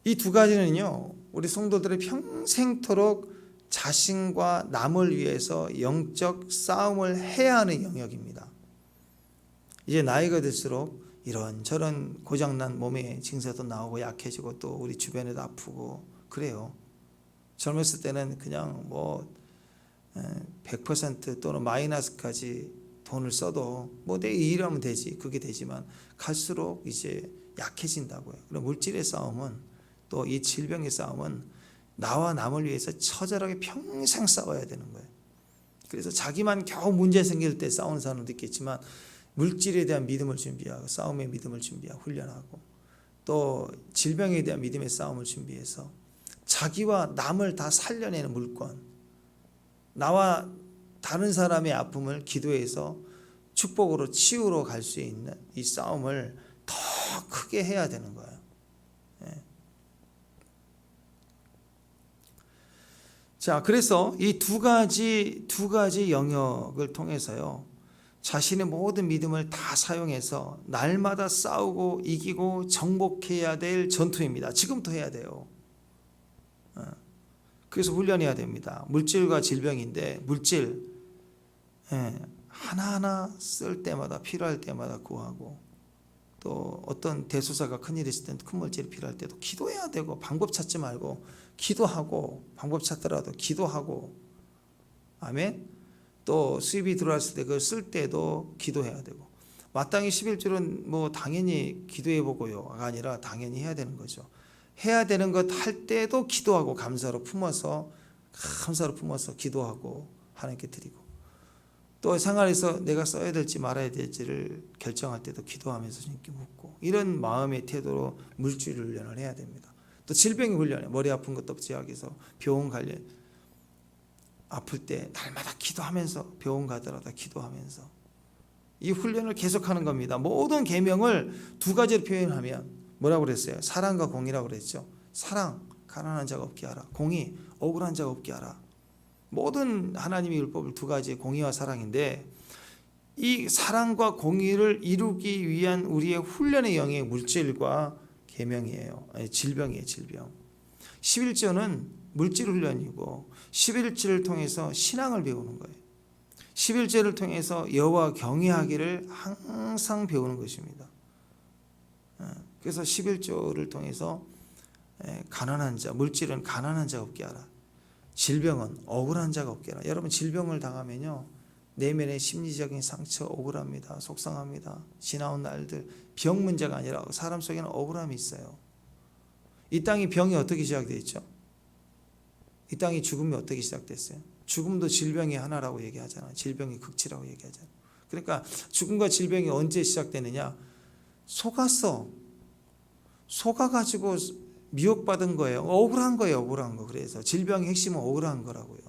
이 두 가지는요, 우리 성도들의 평생토록 자신과 남을 위해서 영적 싸움을 해야 하는 영역입니다. 이제 나이가 들수록 이런저런 고장난 몸의 증세도 나오고 약해지고 또 우리 주변에도 아프고 그래요. 젊었을 때는 그냥 100% 또는 마이너스까지 돈을 써도 내 일하면 되지, 그게 되지만 갈수록 이제 약해진다고요. 그럼 물질의 싸움은, 또 이 질병의 싸움은 나와 남을 위해서 처절하게 평생 싸워야 되는 거예요. 그래서 자기만 겨우 문제 생길 때 싸우는 사람도 있겠지만, 물질에 대한 믿음을 준비하고 싸움의 믿음을 준비하고 훈련하고, 또 질병에 대한 믿음의 싸움을 준비해서 자기와 남을 다 살려내는 물건, 나와 다른 사람의 아픔을 기도해서 축복으로 치유로 갈 수 있는 이 싸움을 더 크게 해야 되는 거예요. 자, 그래서 이 두 가지 영역을 통해서요, 자신의 모든 믿음을 다 사용해서 날마다 싸우고 이기고 정복해야 될 전투입니다. 지금부터 해야 돼요. 그래서 훈련해야 됩니다. 물질과 질병인데, 물질, 하나하나 쓸 때마다 필요할 때마다 구하고, 또 어떤 대소사가 큰일이 있을 때는 큰 물질이 필요할 때도 기도해야 되고, 방법 찾지 말고 기도하고, 방법 찾더라도 기도하고, 아멘. 또 수입이 들어왔을 때 그걸 쓸 때도 기도해야 되고, 마땅히 11조는 뭐 당연히 기도해 보고요가 아니라 당연히 해야 되는 거죠. 해야 되는 것 할 때도 기도하고 감사로 품어서 기도하고 하나님께 드리고, 또 생활에서 내가 써야 될지 말아야 될지를 결정할 때도 기도하면서 주님께 묻고, 이런 마음의 태도로 물질 훈련을 해야 됩니다. 또 질병 훈련에 머리 아픈 것도 지역에서 병원 관련 아플 때 날마다 기도하면서, 병원 가더라도 기도하면서 이 훈련을 계속하는 겁니다. 모든 계명을 두 가지로 표현하면 뭐라고 그랬어요? 사랑과 공의라고 그랬죠. 사랑, 가난한 자가 없게 하라. 공의, 억울한 자가 없게 하라. 모든 하나님의 율법을 두 가지, 공의와 사랑인데, 이 사랑과 공의를 이루기 위한 우리의 훈련의 영역이 물질과 계명이에요. 아니, 질병이에요. 질병. 11조는 물질 훈련이고, 11조를 통해서 신앙을 배우는 거예요. 11조를 통해서 여호와 경외하기를 항상 배우는 것입니다. 그래서 11조를 통해서 가난한 자, 물질은 가난한 자가 없게 하라. 질병은 억울한 자가 없게 하라. 여러분, 질병을 당하면요, 내면의 심리적인 상처, 억울합니다. 속상합니다. 지나온 날들, 병 문제가 아니라 사람 속에는 억울함이 있어요. 이 땅이 병이 어떻게 시작되어 있죠? 이 땅이 죽음이 어떻게 시작됐어요? 죽음도 질병의 하나라고 얘기하잖아요. 질병의 극치라고 얘기하잖아요. 그러니까 죽음과 질병이 언제 시작되느냐? 속아가지고 미혹받은 거예요. 억울한 거예요. 억울한 거. 그래서 질병의 핵심은 억울한 거라고요.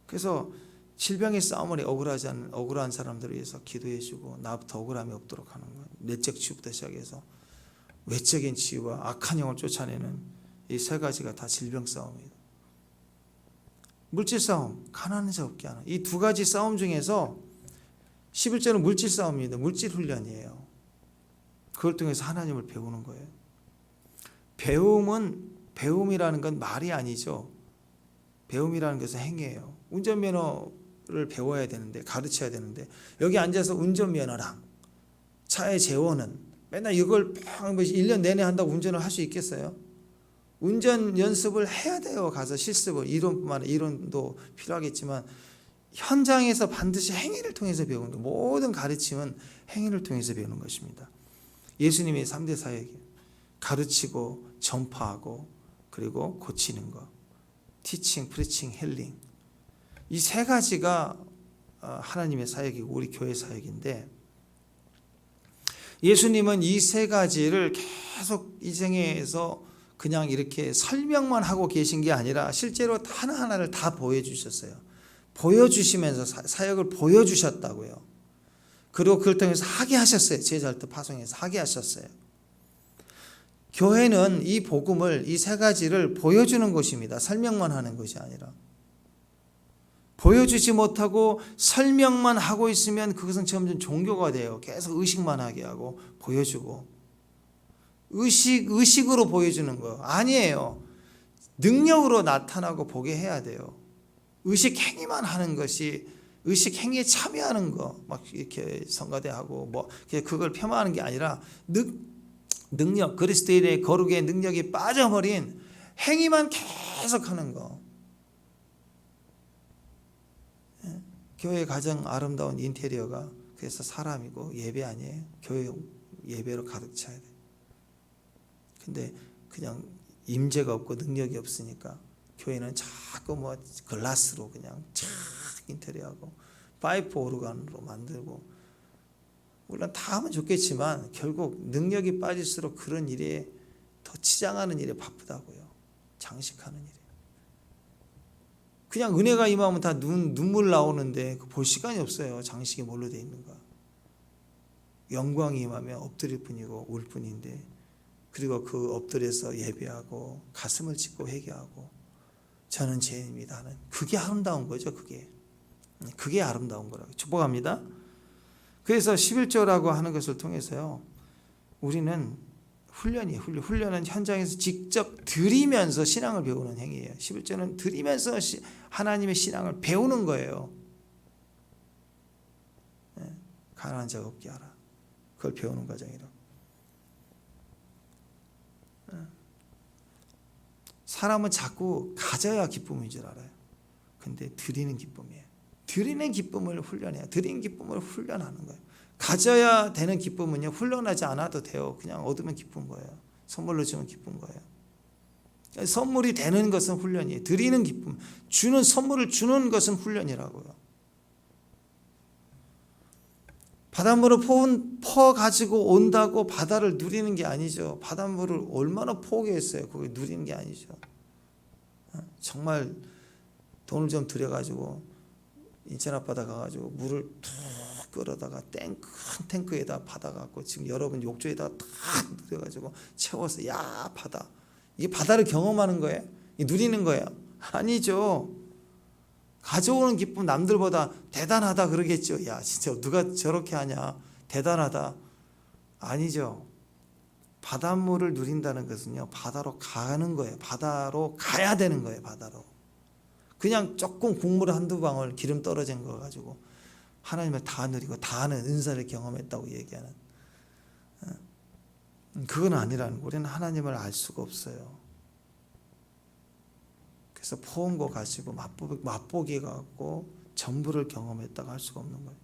그래서 질병의 싸움을 억울한 사람들을 위해서 기도해주고, 나부터 억울함이 없도록 하는 거예요. 내적 치유부터 시작해서 외적인 치유와 악한 영을 쫓아내는 이 세 가지가 다 질병 싸움이에요. 물질 싸움, 가난한 자 없게 하는, 이 두 가지 싸움 중에서 11조는 물질 싸움입니다. 물질 훈련이에요. 그걸 통해서 하나님을 배우는 거예요. 배움이라는 건 말이 아니죠. 배움이라는 것은 행위예요. 운전면허를 배워야 되는데, 가르쳐야 되는데, 여기 앉아서 운전면허랑 차의 재원은 맨날 이걸 1년 내내 한다고 운전을 할 수 있겠어요? 운전 연습을 해야 돼요. 가서 실습을, 이론도 필요하겠지만 현장에서 반드시 행위를 통해서 배우는 거. 모든 가르침은 행위를 통해서 배우는 것입니다. 예수님의 3대 사역이에요. 가르치고 전파하고 그리고 고치는 것. 티칭, 프리칭, 힐링. 이 세 가지가 하나님의 사역이고 우리 교회 사역인데, 예수님은 이 세 가지를 계속 이 생애에서 그냥 이렇게 설명만 하고 계신 게 아니라 실제로 하나하나를 다 보여주셨어요. 보여주시면서 사역을 보여주셨다고요. 그리고 그걸 통해서 하게 하셨어요. 제자들도 파송해서 하게 하셨어요. 교회는 이 복음을, 이 세 가지를 보여주는 것입니다. 설명만 하는 것이 아니라. 보여주지 못하고 설명만 하고 있으면 그것은 점점 종교가 돼요. 계속 의식만 하게 하고 보여주고. 의식으로 보여주는 거 아니에요. 능력으로 나타나고 보게 해야 돼요. 의식 행위만 하는 것이, 의식 행위에 참여하는 거, 막 이렇게 성가대하고 뭐 그걸 폄하하는 게 아니라 능력, 그리스도인의 거룩의 능력이 빠져버린 행위만 계속하는 거. 교회의 가장 아름다운 인테리어가 그래서 사람이고 예배 아니에요. 교회 예배로 가득 차야 돼. 근데 그냥 임재가 없고 능력이 없으니까 교회는 자꾸 뭐 글라스로 그냥 착 인테리어하고 파이프 오르간으로 만들고, 물론 다 하면 좋겠지만 결국 능력이 빠질수록 그런 일에 더 치장하는 일에 바쁘다고요. 장식하는 일에. 그냥 은혜가 임하면 다 눈물 나오는데 볼 시간이 없어요. 장식이 뭘로 돼 있는가. 영광이 임하면 엎드릴 뿐이고 울 뿐인데, 그리고 그 엎드려서 예배하고 가슴을 찢고 회개하고 저는 죄인입니다 하는, 그게 아름다운 거죠. 그게 아름다운 거라고 축복합니다. 그래서 11조라고 하는 것을 통해서요, 우리는 훈련은 현장에서 직접 드리면서 신앙을 배우는 행위예요. 11조는 드리면서 하나님의 신앙을 배우는 거예요. 가난한 자가 없게 하라. 그걸 배우는 과정이라고. 사람은 자꾸 가져야 기쁨인 줄 알아요. 근데 드리는 기쁨이에요. 드리는 기쁨을 훈련해요. 드리는 기쁨을 훈련하는 거예요. 가져야 되는 기쁨은요, 훈련하지 않아도 돼요. 그냥 얻으면 기쁜 거예요. 선물로 주면 기쁜 거예요. 선물이 되는 것은 훈련이에요. 드리는 기쁨, 주는 선물을 주는 것은 훈련이라고요. 바닷물을 퍼가지고 온다고 바다를 누리는 게 아니죠. 바닷물을 얼마나 포기했어요. 그게 누리는 게 아니죠. 정말 돈을 좀 들여가지고 인천 앞바다 가가지고 물을 툭 끌어다가 큰 탱크에다 받아갖고 지금 여러분 욕조에다 탁 누려가지고 채워서 야 바다, 이게 바다를 경험하는 거예요? 누리는 거예요? 아니죠. 가져오는 기쁨 남들보다 대단하다 그러겠죠. 야 진짜 누가 저렇게 하냐, 대단하다. 아니죠. 바닷물을 누린다는 것은요, 바다로 가는 거예요. 바다로 가야 되는 거예요. 바다로. 그냥 조금 국물 한두 방울 기름 떨어진 거 가지고 하나님을 다 누리고 다 아는 은사를 경험했다고 얘기하는, 그건 아니라는 거예요. 우리는 하나님을 알 수가 없어요. 그래서 포온 거 가지고 맛보기 갖고 전부를 경험했다고 할 수가 없는 거예요.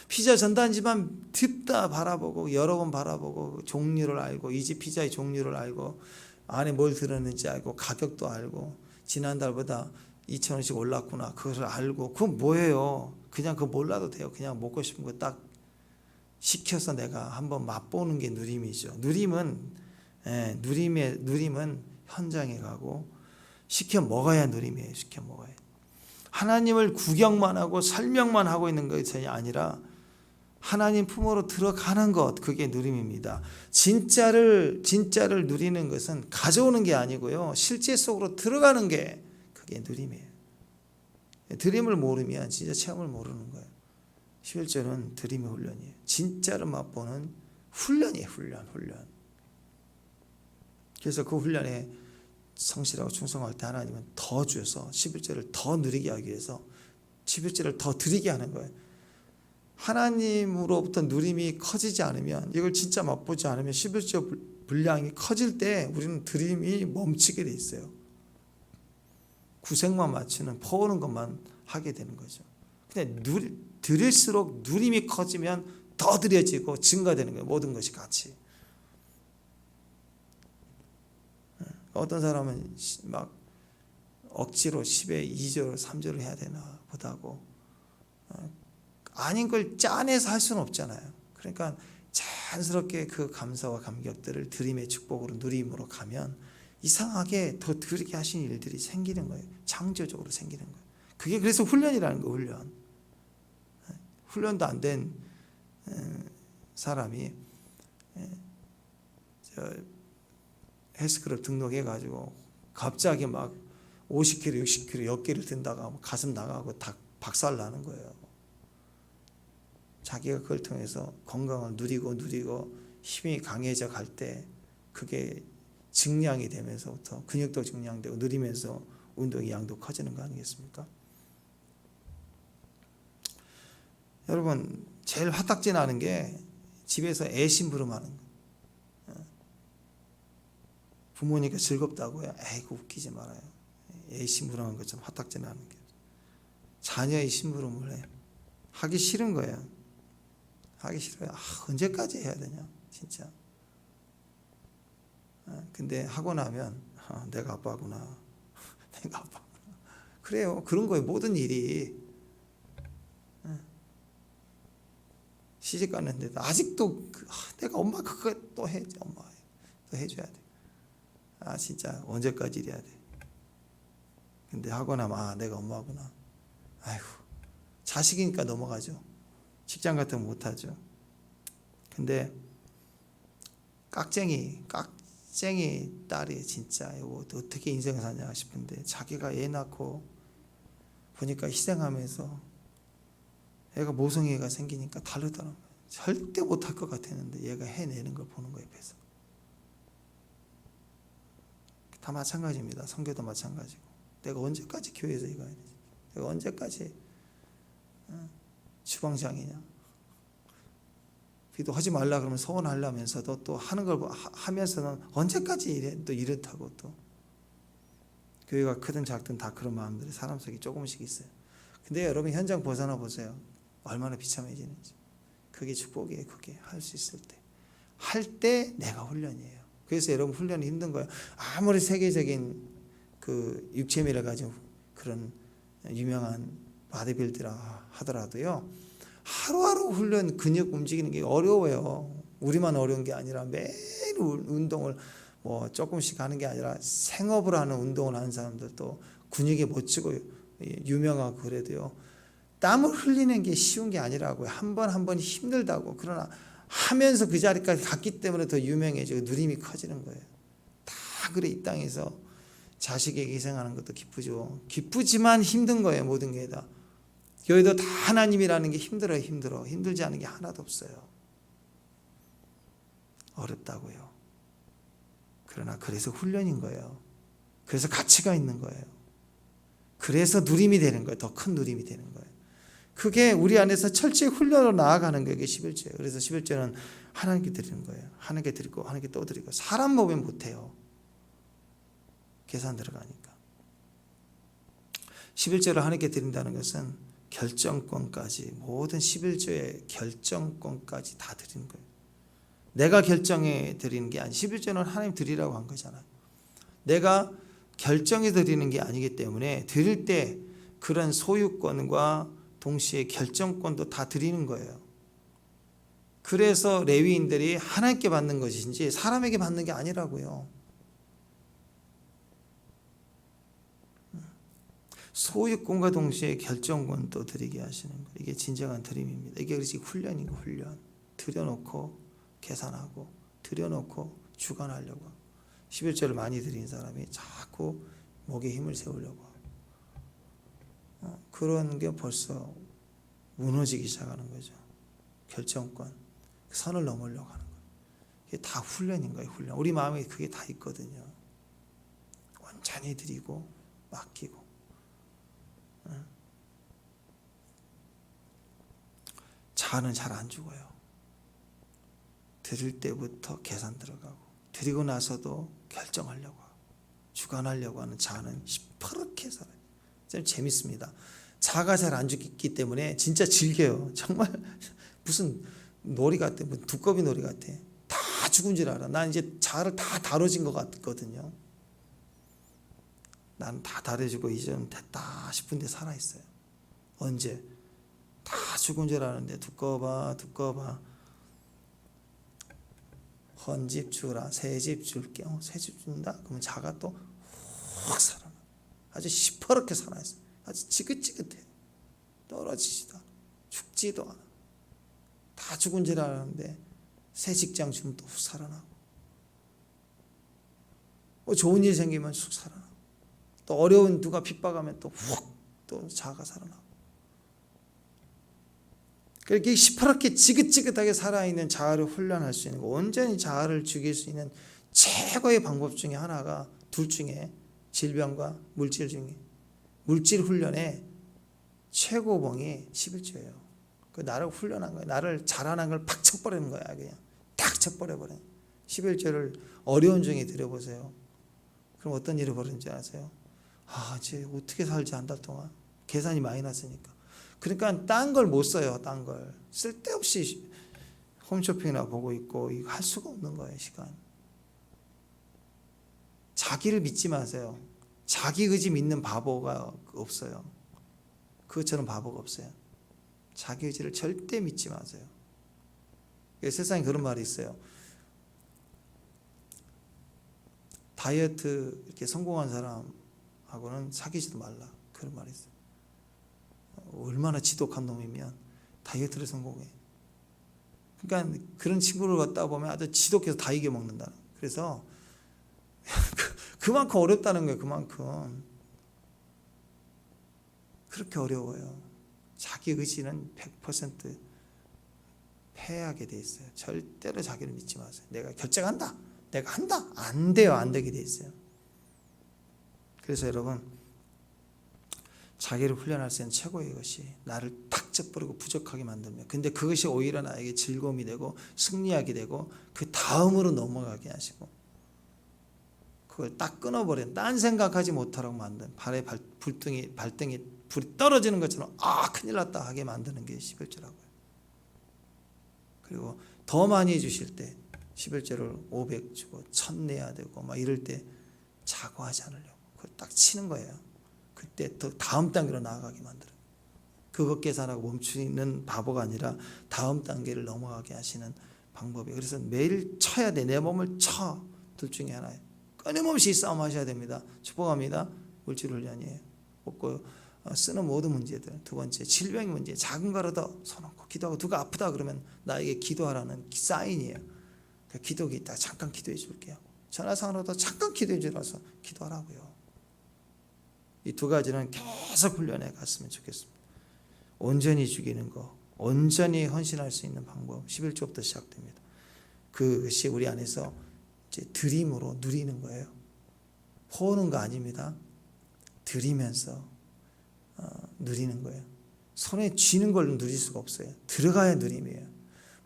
피자 전단지만 듣다 바라보고 여러 번 바라보고 종류를 알고, 이 집 피자의 종류를 알고 안에 뭘 들었는지 알고 가격도 알고 지난달보다 2,000원씩 올랐구나 그것을 알고, 그건 뭐예요? 그냥 그거 몰라도 돼요. 그냥 먹고 싶은 거 딱 시켜서 내가 한번 맛보는 게 누림이죠. 누림은 현장에 가고 시켜 먹어야 누림이에요. 시켜 먹어야. 하나님을 구경만 하고 설명만 하고 있는 것이 아니라 하나님 품으로 들어가는 것, 그게 누림입니다. 진짜를 누리는 것은 가져오는 게 아니고요, 실제 속으로 들어가는 게 그게 누림이에요. 드림을 모르면 진짜 체험을 모르는 거예요. 11절은 드림의 훈련이에요. 진짜를 맛보는 훈련이에요. 훈련. 그래서 그 훈련에 성실하고 충성할 때 하나님은 더 주셔서 11절을 더 누리게 하기 위해서 11절을 더 드리게 하는 거예요. 하나님으로부터 누림이 커지지 않으면, 이걸 진짜 맛보지 않으면 11절 분량이 커질 때 우리는 드림이 멈추게 돼 있어요. 구색만 맞추는, 퍼오는 것만 하게 되는 거죠. 근데 드릴수록 누림이 커지면 더 드려지고 증가되는 거예요. 모든 것이 같이. 어떤 사람은 막 억지로 10에 2절 3절을 해야 되나 보다고, 아닌 걸 짜내서 할 수는 없잖아요. 그러니까 자연스럽게 그 감사와 감격들을 드림의 축복으로 누림으로 가면 이상하게 더 드리게 하신 일들이 생기는 거예요. 창조적으로 생기는 거예요. 그게 그래서 훈련이라는 거예요. 훈련도 안 된 사람이 헬스클럽 등록해가지고 갑자기 막 50kg, 60kg 어깨를 든다가 가슴 나가고 다 박살 나는 거예요. 자기가 그걸 통해서 건강을 누리고 힘이 강해져 갈 때 그게 증량이 되면서부터 근육도 증량되고 누리면서 운동의 양도 커지는 거 아니겠습니까? 여러분, 제일 화딱지 나는 게 집에서 애심부름하는 거. 부모니까 즐겁다고요? 에이구, 웃기지 말아요. 애심부름하는 것 좀 화딱지 나는 게. 자녀의 심부름을 해. 하기 싫은 거예요. 하기 싫어요. 언제까지 해야 되냐, 진짜. 근데 하고 나면 내가 아빠구나. 내가 아빠구나. 그래요. 그런 거예요. 모든 일이. 시집 갔는데도 아직도 내가 엄마 그거 또 해. 엄마 또 해줘야 돼. 진짜 언제까지 이래야 돼. 근데 하고 나면 내가 엄마구나. 아이고, 자식이니까 넘어가죠. 직장 같으면 못하죠. 근데 깍쟁이 딸이 진짜 이거 어떻게 인생을 사냐 싶은데, 자기가 애 낳고 보니까 희생하면서 애가 모성애가 생기니까 다르더라고요. 절대 못할 것 같았는데 얘가 해내는 걸 보는 거예요. 옆에서. 다 마찬가지입니다. 성교도 마찬가지고. 내가 언제까지 교회에서 이거 해야 되지? 내가 언제까지 주방장이냐? 기도 하지 말라 그러면 소원하려면서도 또 하는 걸 하면서는 언제까지 이래 또 이렇다고 또 교회가 크든 작든 다 그런 마음들이 사람 속에 조금씩 있어요. 근데 여러분 현장 벗어나 보세요. 얼마나 비참해지는지. 그게 축복이에요. 그게 할 수 있을 때. 할 때 내가 훈련이에요. 그래서 여러분 훈련이 힘든 거예요. 아무리 세계적인 그 육체미를 가진 그런 유명한 바디빌더라 하더라도요. 하루하루 훈련 근육 움직이는 게 어려워요. 우리만 어려운 게 아니라 매일 운동을 뭐 조금씩 하는 게 아니라 생업을 하는 운동을 하는 사람들도 근육이 멋지고 유명하고 그래도요. 땀을 흘리는 게 쉬운 게 아니라고요. 한 번 한 번이 힘들다고. 그러나 하면서 그 자리까지 갔기 때문에 더 유명해지고 누림이 커지는 거예요. 다 그래 이 땅에서 자식에게 희생하는 것도 기쁘죠. 기쁘지만 힘든 거예요. 모든 게 다. 교회도 다 하나님이라는 게 힘들어요. 힘들어. 힘들지 않은 게 하나도 없어요. 어렵다고요. 그러나 그래서 훈련인 거예요. 그래서 가치가 있는 거예요. 그래서 누림이 되는 거예요. 더 큰 누림이 되는 거예요. 그게 우리 안에서 철저히 훈련으로 나아가는 거예요. 그게 11조예요. 그래서 11조는 하나님께 드리는 거예요. 하나님께 드리고 하나님께 또 드리고. 사람 보면 못해요. 계산 들어가니까. 11조를 하나님께 드린다는 것은 결정권까지 모든 11조의 결정권까지 다 드리는 거예요. 내가 결정해 드리는 게 아니 11조는 하나님 드리라고 한 거잖아요. 내가 결정해 드리는 게 아니기 때문에 드릴 때 그런 소유권과 동시에 결정권도 다 드리는 거예요. 그래서 레위인들이 하나님께 받는 것이지 사람에게 받는 게 아니라고요. 소유권과 동시에 결정권도 드리게 하시는 거예요. 이게 진정한 드림입니다. 이게 그렇지 훈련이고 훈련. 들여놓고 계산하고 들여놓고 주관하려고 하고 11조를 많이 드린 사람이 자꾸 목에 힘을 세우려고 하고 그런 게 벌써 무너지기 시작하는 거죠. 결정권, 선을 넘으려고 하는 거예요. 이게 다 훈련인 거예요. 훈련. 우리 마음에 그게 다 있거든요. 완전히 드리고 맡기고 자아는 잘 안 죽어요. 드릴 때부터 계산 들어가고 드리고 나서도 결정하려고 하고 주관하려고 하는 자아는 시퍼렇게 살아요. 참 재밌습니다. 자아가 잘 안 죽기 때문에 진짜 즐겨요. 정말 무슨 놀이 같아. 무슨 두꺼비 놀이 같아. 다 죽은 줄 알아. 난 이제 자아를 다 다뤄진 것 같거든요. 난 다 다뤄지고 이제는 됐다 싶은데 살아있어요. 언제? 다 죽은 줄 아는데 두꺼봐. 헌집 주라. 새집 줄게. 새집 준다? 그러면 자가 또 확 살아나. 아주 시퍼렇게 살아있어요. 아주 지긋지긋해. 떨어지지도 않아. 죽지도 않아. 다 죽은 줄 알았는데 새 직장 주면 또 훅 살아나고 뭐 좋은 일 생기면 쑥 살아나고 또 어려운 누가 핍박하면 또 훅 또 자아가 살아나고 그렇게 시퍼렇게 지긋지긋하게 살아있는 자아를 훈련할 수 있는 거 온전히 자아를 죽일 수 있는 최고의 방법 중에 하나가 둘 중에 질병과 물질 중에 물질 훈련의 최고봉이 11조예요. 그 나를 훈련한 거예요. 나를 자라난 걸 팍 쳐버리는 거야. 그냥 딱 쳐버려버려. 11조를 어려운 중에 드려보세요. 그럼 어떤 일이 벌어진지 아세요? 이제 어떻게 살지 한 달 동안. 계산이 많이 났으니까. 그러니까 딴 걸 못 써요. 딴 걸. 쓸데없이 홈쇼핑이나 보고 있고 이거 할 수가 없는 거예요. 시간. 자기를 믿지 마세요. 자기 의지 믿는 바보가 없어요. 그것처럼 바보가 없어요. 자기 의지를 절대 믿지 마세요. 세상에 그런 말이 있어요. 다이어트 이렇게 성공한 사람하고는 사귀지도 말라. 그런 말이 있어요. 얼마나 지독한 놈이면 다이어트를 성공해. 그러니까 그런 친구를 갖다 보면 아주 지독해서 다 이겨먹는다. 그래서 그만큼 어렵다는 거예요. 그만큼. 그렇게 어려워요. 자기 의지는 100% 패하게 돼 있어요. 절대로 자기를 믿지 마세요. 내가 결정한다. 내가 한다. 안 돼요. 안 되게 돼 있어요. 그래서 여러분 자기를 훈련할 수 있는 최고의 것이 나를 탁 져버리고 부족하게 만듭니다. 근데 그것이 오히려 나에게 즐거움이 되고 승리하게 되고 그 다음으로 넘어가게 하시고 그걸 딱 끊어버린 딴 생각하지 못하라고 만든 발등에 불이 떨어지는 것처럼 큰일 났다 하게 만드는 게 11조라고요. 그리고 더 많이 주실 때 11조를 500 주고 1000 내야 되고 막 이럴 때 자고하지 않으려고 그걸 딱 치는 거예요. 그때 더 다음 단계로 나아가게 만들어요. 그것 계산하고 멈추는 바보가 아니라 다음 단계를 넘어가게 하시는 방법이에요. 그래서 매일 쳐야 돼. 내 몸을 쳐. 둘 중에 하나예요. 끊임없이 싸움하셔야 됩니다. 축복합니다. 물질훈련이에요. 먹고 쓰는 모든 문제들. 두 번째 질병의 문제. 작은 거라도 손놓고 기도하고 누가 아프다 그러면 나에게 기도하라는 사인이에요. 기도기 있다. 잠깐 기도해 줄게요. 전화상으로도 잠깐 기도해 주라서 기도하라고요. 이 두 가지는 계속 훈련해 갔으면 좋겠습니다. 온전히 죽이는 거, 온전히 헌신할 수 있는 방법 11조부터 시작됩니다. 그것이 우리 안에서 이제 드림으로 누리는 거예요. 퍼오는 거 아닙니다. 드리면서 누리는 거예요. 손에 쥐는 걸 누릴 수가 없어요. 들어가야 누림이에요.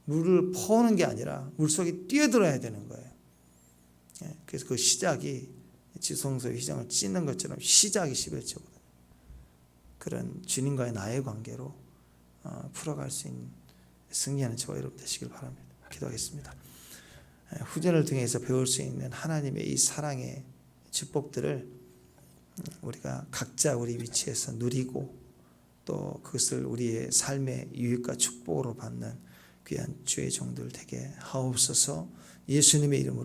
물을 퍼오는 게 아니라 물속에 뛰어들어야 되는 거예요. 그래서 그 시작이 지성소의 휘장을 찢는 것처럼 시작이 11조거든요. 그런 주님과의 나의 관계로 풀어갈 수 있는 승리하는 저와 여러분 되시길 바랍니다. 기도하겠습니다. 후전을 통해서 배울 수 있는 하나님의 이 사랑의 축복들을 우리가 각자 우리 위치에서 누리고 또 그것을 우리의 삶의 유익과 축복으로 받는 귀한 주의 종들 되게 하옵소서. 예수님의 이름으로